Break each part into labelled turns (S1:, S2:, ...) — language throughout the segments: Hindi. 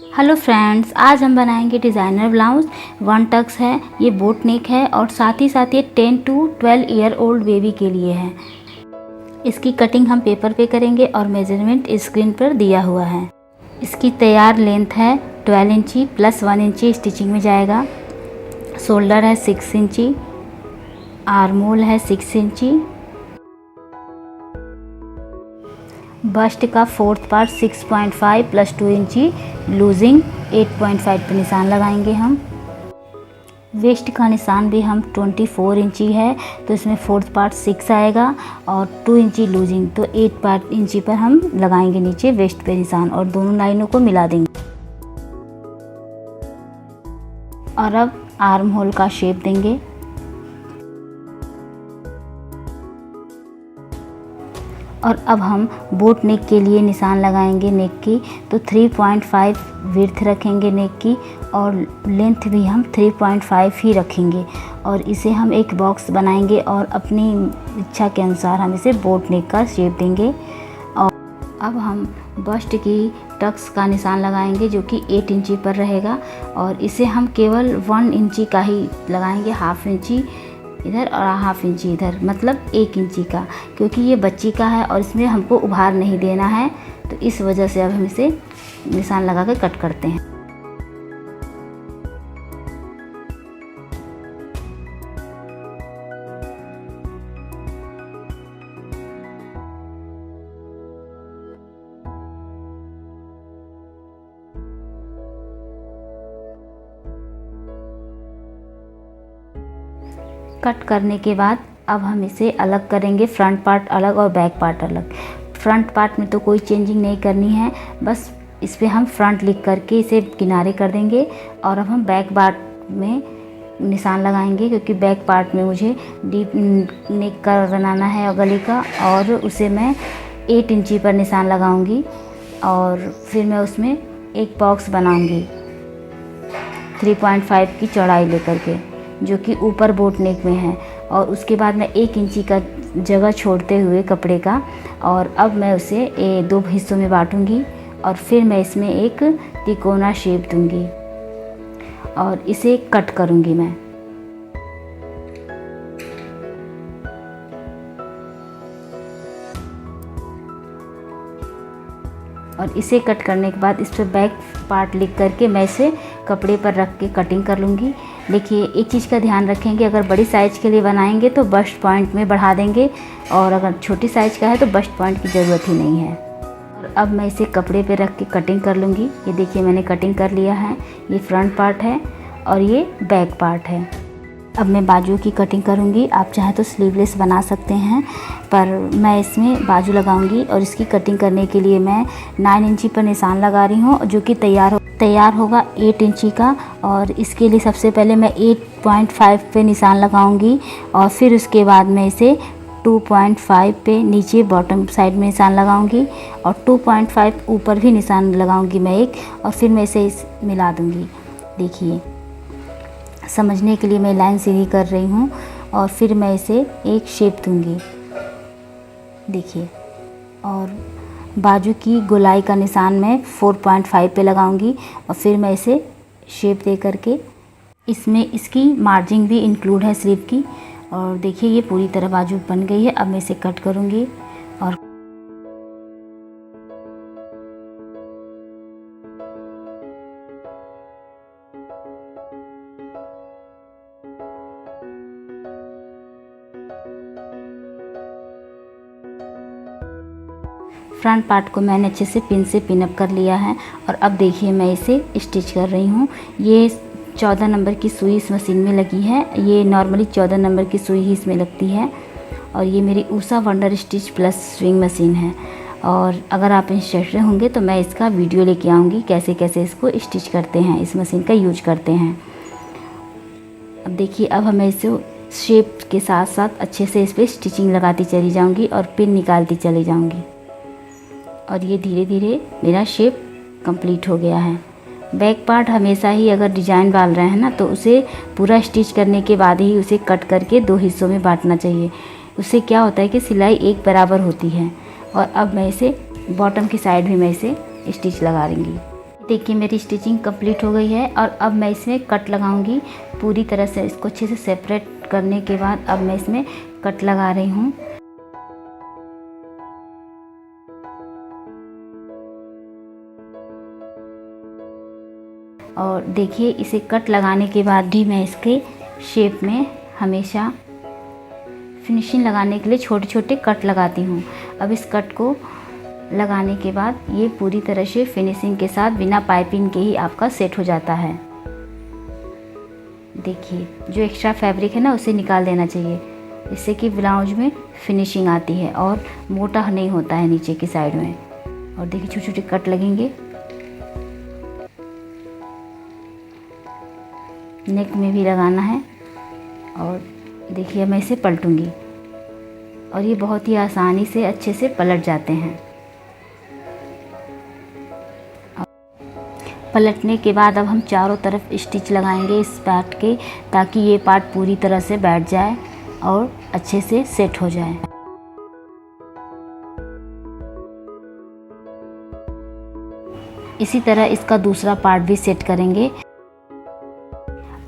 S1: हेलो फ्रेंड्स, आज हम बनाएंगे डिज़ाइनर ब्लाउज़। वन टक्स है, ये बोट नेक है और साथ ही ये 10 to 12 ईयर ओल्ड बेबी के लिए है। इसकी कटिंग हम पेपर पे करेंगे और मेजरमेंट स्क्रीन पर दिया हुआ है। इसकी तैयार लेंथ है 12 इंची प्लस 1 इंची स्टिचिंग में जाएगा। शोल्डर है 6 इंची, आर्म होल है 6 इंची, बस्ट का फोर्थ पार्ट 6.5 प्लस 2 इंची लूजिंग 8.5 पे निशान लगाएंगे हम। वेस्ट का निशान भी हम 24 इंची है, तो इसमें फोर्थ पार्ट 6 आएगा और 2 इंची लूजिंग, तो 8 इंची पर हम लगाएंगे नीचे वेस्ट पे निशान और दोनों लाइनों को मिला देंगे। और अब आर्म होल का शेप देंगे। और अब हम बोट नेक के लिए निशान लगाएंगे नेक की, तो 3.5 विड्थ रखेंगे नेक की और लेंथ भी हम 3.5 ही रखेंगे। और इसे हम एक बॉक्स बनाएंगे और अपनी इच्छा के अनुसार हम इसे बोट नेक का शेप देंगे। और अब हम बस्ट की टक्स का निशान लगाएंगे जो कि 8 इंची पर रहेगा और इसे हम केवल 1 इंची का ही लगाएंगे, हाफ इंची इधर और हाफ इंची इधर, मतलब 1 इंची का, क्योंकि ये बच्ची का है और इसमें हमको उभार नहीं देना है, तो इस वजह से अब हम इसे निशान लगा के कट करते हैं। कट करने के बाद अब हम इसे अलग करेंगे, फ्रंट पार्ट अलग और बैक पार्ट अलग। फ्रंट पार्ट में तो कोई चेंजिंग नहीं करनी है, बस इस पर हम फ्रंट लिख करके इसे किनारे कर देंगे। और अब हम बैक पार्ट में निशान लगाएंगे, क्योंकि बैक पार्ट में मुझे डीप नेक का बनाना है गले का, और उसे मैं 8 इंची पर निशान लगाऊंगी। और फिर मैं उसमें एक बॉक्स बनाऊंगी 3.5 की चौड़ाई लेकर के, जो कि ऊपर बोट नेक में है। और उसके बाद मैं 1 इंची का जगह छोड़ते हुए कपड़े का, और अब मैं उसे 2 हिस्सों में बांटूंगी और फिर मैं इसमें एक तिकोना शेप दूंगी और इसे कट करूंगी मैं। और इसे कट करने के बाद इस पर बैक पार्ट लिख करके मैं इसे कपड़े पर रख के कटिंग कर लूँगी। देखिए, एक चीज़ का ध्यान रखेंगे, अगर बड़ी साइज़ के लिए बनाएंगे तो बस्ट पॉइंट में बढ़ा देंगे, और अगर छोटी साइज़ का है तो बस्ट पॉइंट की ज़रूरत ही नहीं है। और अब मैं इसे कपड़े पे रख के कटिंग कर लूँगी। ये देखिए, मैंने कटिंग कर लिया है। ये फ्रंट पार्ट है और ये बैक पार्ट है। अब मैं बाजू की कटिंग करूँगी। आप चाहे तो स्लीवलेस बना सकते हैं, पर मैं इसमें बाजू लगाऊंगी। और इसकी कटिंग करने के लिए मैं 9 इंची पर निशान लगा रही हूँ, जो कि तैयार होगा 8 इंची का। और इसके लिए सबसे पहले मैं 8.5 पे निशान लगाऊंगी और फिर उसके बाद मैं इसे 2.5 पे नीचे बॉटम साइड में निशान लगाऊंगी और 2.5 ऊपर भी निशान लगाऊंगी मैं एक, और फिर मैं इसे मिला दूँगी। देखिए, समझने के लिए मैं लाइन सीधी कर रही हूँ और फिर मैं इसे एक शेप दूंगी। देखिए, और बाजू की गोलाई का निशान मैं 4.5 पे लगाऊंगी और फिर मैं इसे शेप दे करके इसमें इसकी मार्जिन भी इंक्लूड है स्लीव की। और देखिए, ये पूरी तरह बाजू बन गई है। अब मैं इसे कट करूँगी। और फ्रंट पार्ट को मैंने अच्छे से पिन से पिन अप कर लिया है। और अब देखिए, मैं इसे स्टिच कर रही हूँ। ये 14 नंबर की सुई इस मशीन में लगी है। ये नॉर्मली 14 नंबर की सुई ही इसमें लगती है। और ये मेरी Usha wonder stitch plus sewing machine है। और अगर आप इंटरेस्टेड होंगे तो मैं इसका वीडियो लेके आऊँगी, कैसे कैसे इसको स्टिच करते हैं, इस मशीन का यूज करते हैं। अब देखिए, अब हमें इसे शेप के साथ साथ अच्छे से इस पर स्टिचिंग लगाती चली जाऊँगी और पिन निकालती चली जाऊँगी। और ये धीरे धीरे मेरा शेप कंप्लीट हो गया है। बैक पार्ट हमेशा ही अगर डिजाइन डाल रहे हैं ना, तो उसे पूरा स्टिच करने के बाद ही उसे कट करके 2 हिस्सों में बांटना चाहिए। उससे क्या होता है कि सिलाई एक बराबर होती है। और अब मैं इसे बॉटम की साइड भी मैं इसे स्टिच लगा लूँगी। देखिए मेरी स्टिचिंग कंप्लीट हो गई है और अब मैं इसमें कट लगाऊंगी। पूरी तरह से इसको अच्छे से सेपरेट करने के बाद अब मैं इसमें कट लगा रही हूँ। और देखिए इसे कट लगाने के बाद भी मैं इसके शेप में हमेशा फिनिशिंग लगाने के लिए छोटे छोटे कट लगाती हूँ। अब इस कट को लगाने के बाद ये पूरी तरह से फिनिशिंग के साथ बिना पाइपिंग के ही आपका सेट हो जाता है। देखिए जो एक्स्ट्रा फैब्रिक है ना उसे निकाल देना चाहिए, इससे कि ब्लाउज में फिनिशिंग आती है और मोटा नहीं होता है नीचे की साइड में। और देखिए छोटे छोटे कट लगेंगे। नेक में भी लगाना है। और देखिए मैं इसे पलटूंगी और ये बहुत ही आसानी से अच्छे से पलट जाते हैं। पलटने के बाद अब हम चारों तरफ स्टिच लगाएंगे इस पार्ट के, ताकि ये पार्ट पूरी तरह से बैठ जाए और अच्छे से सेट हो जाए। इसी तरह इसका दूसरा पार्ट भी सेट करेंगे।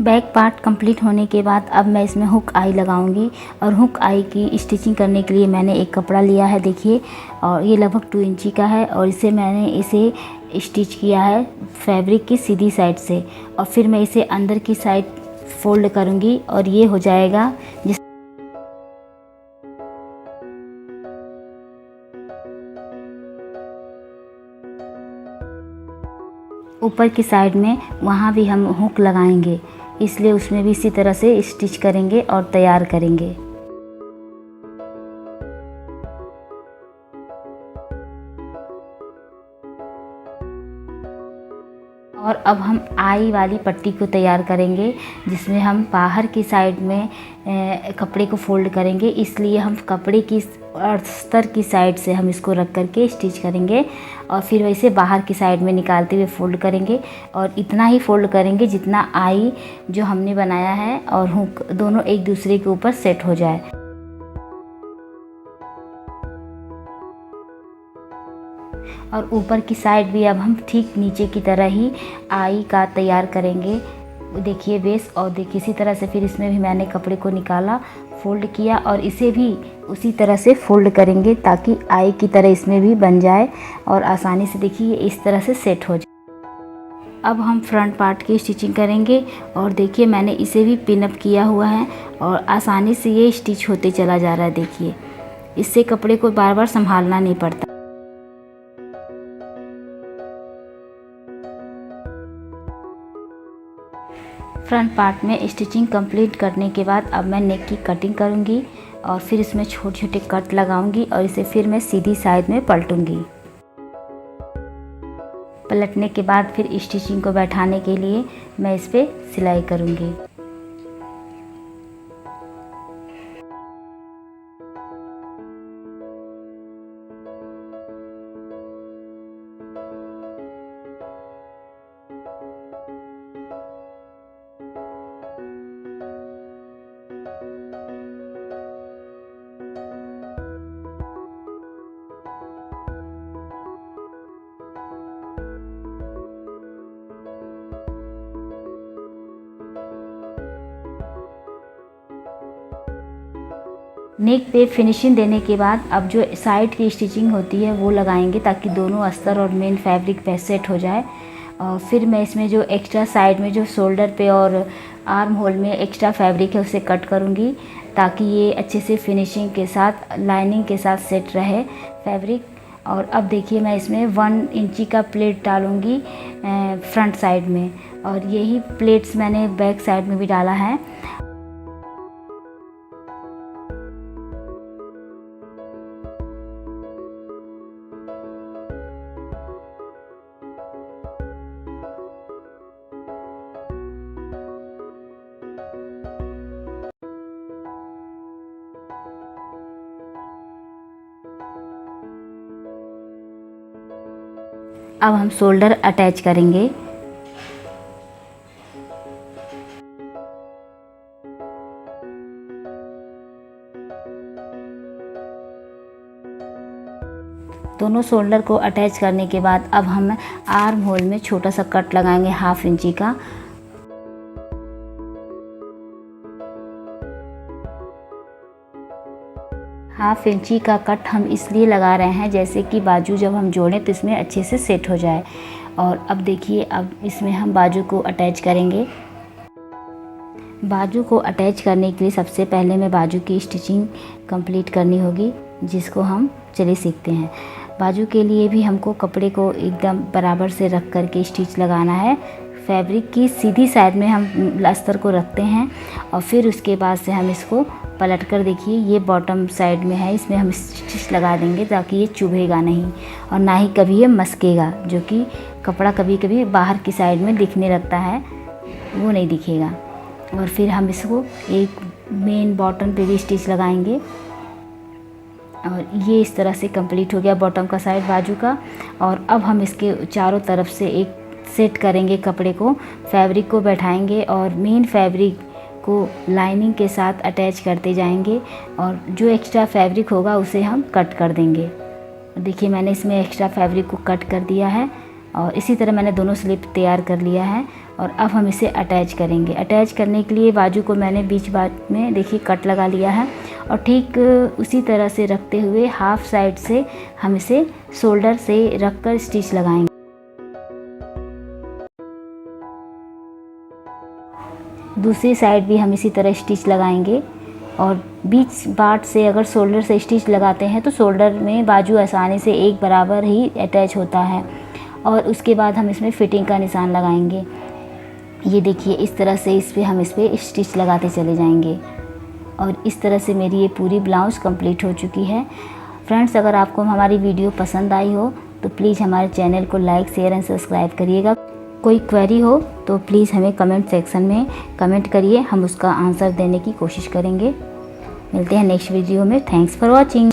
S1: बैक पार्ट कंप्लीट होने के बाद अब मैं इसमें हुक आई लगाऊंगी और हुक आई की स्टिचिंग करने के लिए मैंने एक कपड़ा लिया है देखिए, और ये लगभग 2 इंची का है और मैंने इसे स्टिच किया है फैब्रिक की सीधी साइड से। और फिर मैं इसे अंदर की साइड फोल्ड करूंगी और ये हो जाएगा जिस ऊपर की साइड में, वहाँ भी हम हुक लगाएंगे, इसलिए उसमें भी इसी तरह से स्टिच करेंगे और तैयार करेंगे। और अब हम आई वाली पट्टी को तैयार करेंगे, जिसमें हम बाहर की साइड में कपड़े को फोल्ड करेंगे, इसलिए हम कपड़े की अस्तर की साइड से हम इसको रख करके स्टिच करेंगे और फिर वैसे बाहर की साइड में निकालते हुए फोल्ड करेंगे। और इतना ही फोल्ड करेंगे जितना आई जो हमने बनाया है और हुक दोनों एक दूसरे के ऊपर सेट हो जाए। और ऊपर की साइड भी अब हम ठीक नीचे की तरह ही आई का तैयार करेंगे। देखिए बेस, और देखिए इसी तरह से फिर इसमें भी मैंने कपड़े को निकाला, फोल्ड किया और इसे भी उसी तरह से फोल्ड करेंगे ताकि आई की तरह इसमें भी बन जाए और आसानी से देखिए इस तरह से सेट हो जाए। अब हम फ्रंट पार्ट की स्टिचिंग करेंगे और देखिए मैंने इसे भी पिन अप किया हुआ है और आसानी से ये स्टिच होते चला जा रहा है। देखिए इससे कपड़े को बार बार संभालना नहीं पड़ता। फ्रंट पार्ट में स्टिचिंग कंप्लीट करने के बाद अब मैं नेक की कटिंग करूंगी और फिर इसमें छोटे छोटे कट लगाऊंगी और इसे फिर मैं सीधी साइड में पलटूंगी। पलटने के बाद फिर स्टिचिंग को बैठाने के लिए मैं इस पर सिलाई करूंगी। नेक पे फिनिशिंग देने के बाद अब जो साइड की स्टिचिंग होती है वो लगाएंगे ताकि दोनों अस्तर और मेन फैब्रिक पे सेट हो जाए। और फिर मैं इसमें जो एक्स्ट्रा साइड में जो शोल्डर पे और आर्म होल में एक्स्ट्रा फैब्रिक है उसे कट करूँगी ताकि ये अच्छे से फिनिशिंग के साथ लाइनिंग के साथ सेट रहे फैब्रिक। और अब देखिए मैं इसमें 1 इंची का प्लेट डालूँगी फ्रंट साइड में, और यही प्लेट्स मैंने बैक साइड में भी डाला है। अब हम शोल्डर अटैच करेंगे। दोनों शोल्डर को अटैच करने के बाद अब हम आर्म होल में छोटा सा कट लगाएंगे 1/2 इंची का। हाफ इंची का कट हम इसलिए लगा रहे हैं जैसे कि बाजू जब हम जोड़ें तो इसमें अच्छे से सेट हो जाए। और अब देखिए, अब इसमें हम बाजू को अटैच करेंगे। बाजू को अटैच करने के लिए सबसे पहले मैं बाजू की स्टिचिंग कंप्लीट करनी होगी, जिसको हम चलिए सीखते हैं। बाजू के लिए भी हमको कपड़े को एकदम बराबर से रख कर के स्टिच लगाना है। फैब्रिक की सीधी साइड में हम अस्तर को रखते हैं और फिर उसके बाद से हम इसको पलट कर, देखिए ये बॉटम साइड में है, इसमें हम स्टिच लगा देंगे ताकि ये चुभेगा नहीं और ना ही कभी ये मस्केगा, जो कि कपड़ा कभी कभी बाहर की साइड में दिखने लगता है, वो नहीं दिखेगा। और फिर हम इसको एक मेन बॉटम पे भी स्टिच लगाएंगे और ये इस तरह से कंप्लीट हो गया बॉटम का साइड बाजू का। और अब हम इसके चारों तरफ से एक सेट करेंगे कपड़े को, फैब्रिक को बैठाएंगे और मेन फैब्रिक को लाइनिंग के साथ अटैच करते जाएंगे और जो एक्स्ट्रा फैब्रिक होगा उसे हम कट कर देंगे। देखिए मैंने इसमें एक्स्ट्रा फैब्रिक को कट कर दिया है और इसी तरह मैंने दोनों स्लिप तैयार कर लिया है। और अब हम इसे अटैच करेंगे। अटैच करने के लिए बाजू को मैंने बीच बात में देखिए कट लगा लिया है और ठीक उसी तरह से रखते हुए हाफ साइड से हम इसे शोल्डर से रख कर स्टिच लगाएंगे। दूसरी साइड भी हम इसी तरह स्टिच लगाएंगे और बीच बाट से अगर शोल्डर से स्टिच लगाते हैं तो शोल्डर में बाजू आसानी से एक बराबर ही अटैच होता है। और उसके बाद हम इसमें फिटिंग का निशान लगाएंगे। ये देखिए इस तरह से इस पर हम स्टिच लगाते चले जाएंगे और इस तरह से मेरी ये पूरी ब्लाउज़ कंप्लीट हो चुकी है। फ्रेंड्स, अगर आपको हमारी वीडियो पसंद आई हो तो प्लीज़ हमारे चैनल को लाइक, शेयर एंड सब्सक्राइब करिएगा। कोई क्वेरी हो तो प्लीज़ हमें कमेंट सेक्शन में कमेंट करिए, हम उसका आंसर देने की कोशिश करेंगे। मिलते हैं नेक्स्ट वीडियो में। Thanks for watching.